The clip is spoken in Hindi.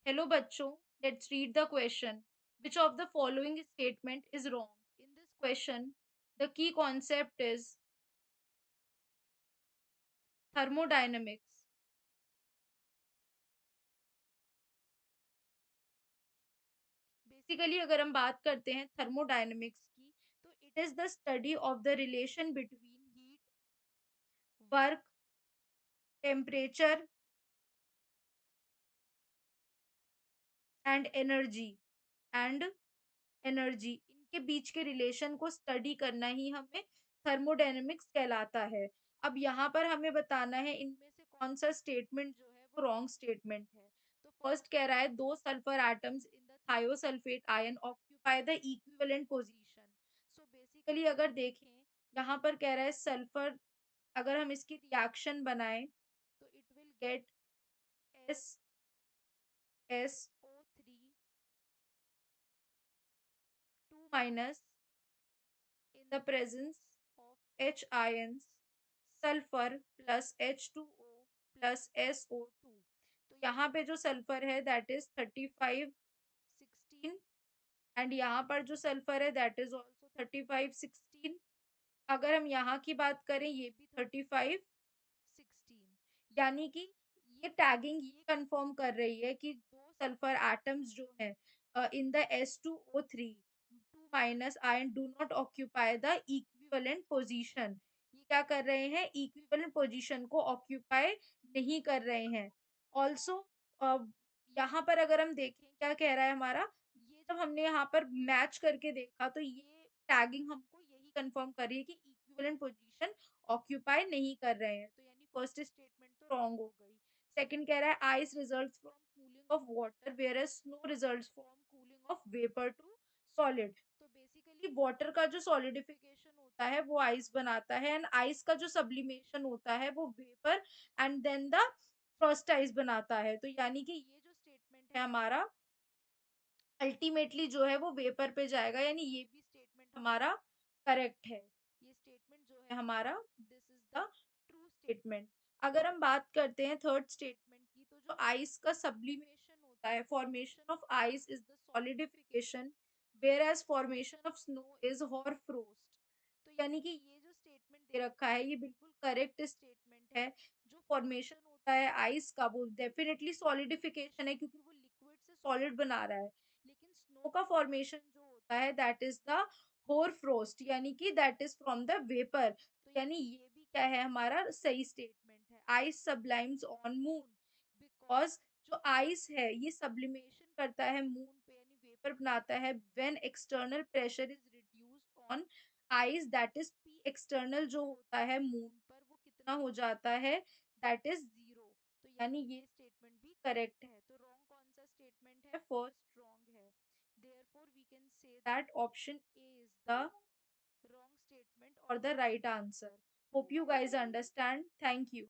Hello bachcho, let's read the question. Which of the following statement is wrong? In this question, the key concept is thermodynamics. Basically अगर हम बात करते हैं थर्मोडायनेमिक्स की, तो it is the study of the relation between heat, work, temperature and and energy इनके बीच के रिलेशन को स्टडी करना ही हमें थर्मोडायनेमिक्स कहलाता है। अब यहाँ पर हमें बताना है इनमें से कौन सा स्टेटमेंट जो है वो रॉन्ग स्टेटमेंट है। तो फर्स्ट कह रहा है दो sulphur atoms in the thiosulphate ion occupy the equivalent position. So basically अगर देखें, यहाँ पर कह रहा है सल्फर, अगर हम इसकी रिएक्शन बनाएं तो it will get SSO3 2 minus in the presence of H ions, sulfur plus H2O plus SO2। तो यहाँ पे जो सल्फर है दैट इज 3516, एंड यहाँ पर जो सल्फर है दैट इज ऑल्सो 3516। अगर हम यहाँ की बात करें ये भी 3516, यानी कि ये टैगिंग ये कंफर्म कर रही है कि दो सल्फर एटम्स जो है in the S2O3 2 minus ion do not occupy the equivalent position. ये क्या कर रहे हैं, इक्विवेलेंट पोजीशन को ऑक्यूपाई नहीं कर रहे हैं। ऑल्सो यहाँ पर अगर हम देखें क्या कह रहा है हमारा, ये जब हमने यहाँ पर मैच करके देखा तो ये टैगिंग हमको यही कंफर्म कर रही है कि इक्विवेलेंट पोजीशन ऑक्यूपाई नहीं कर रहे हैं। तो यानी फर्स्ट स्टेटमेंट तो रॉन्ग हो गई। सेकंड कह रहा है ice results from cooling of water whereas snow results from cooling of vapour to solid. तो बेसिकली वाटर का जो सॉलिडिफिकेशन होता है वो आइस बनाता है, एंड आइस का जो सब्लिमेशन होता है वो vapour and then the frost ice बनाता है। तो यानी कि ये जो स्टेटमेंट है हमारा अल्टीमेटली जो है वो वेपर पे जाएगा, यानी ये भी स्टेटमेंट हमारा करेक्ट है। ये स्टेटमेंट जो है हमारा this is the true statement. अगर हम बात करते हैं थर्ड स्टेटमेंट की, तो जो आइस का सब्लिमेशन होता है, formation of ice is the solidification whereas formation of snow is hoar frost. तो यानी कि ये जो स्टेटमेंट दे रखा है ये बिल्कुल करेक्ट स्टेटमेंट है। जो फॉर्मेशन होता है आइस का वो डेफिनेटली सॉलिडिफिकेशन है, क्योंकि वो लिक्विड से सॉलिड बना रहा है। लेकिन स्नो का फॉर्मेशन जो होता है दैट इज द होर फ्रोस्ट, यानी कि that is from the vapour. तो यानी ये भी क्या है हमारा सही स्टेटमेंट है। आइस सब्लाइम्स ऑन मून बिकॉज जो आइस है ये सब्लिमेशन करता है मून पे, यानी वेपर बनाता है when external pressure is reduced on ice that is P external जो होता है मून पर वो कितना हो जाता है, दैट इज 0। तो यानी ये स्टेटमेंट भी करेक्ट है। तो रॉन्ग कौन सा स्टेटमेंट है, फर्स्ट रॉन्ग है। therefore we can say that option A is the wrong statement or the right answer. Hope you guys understand. Thank you.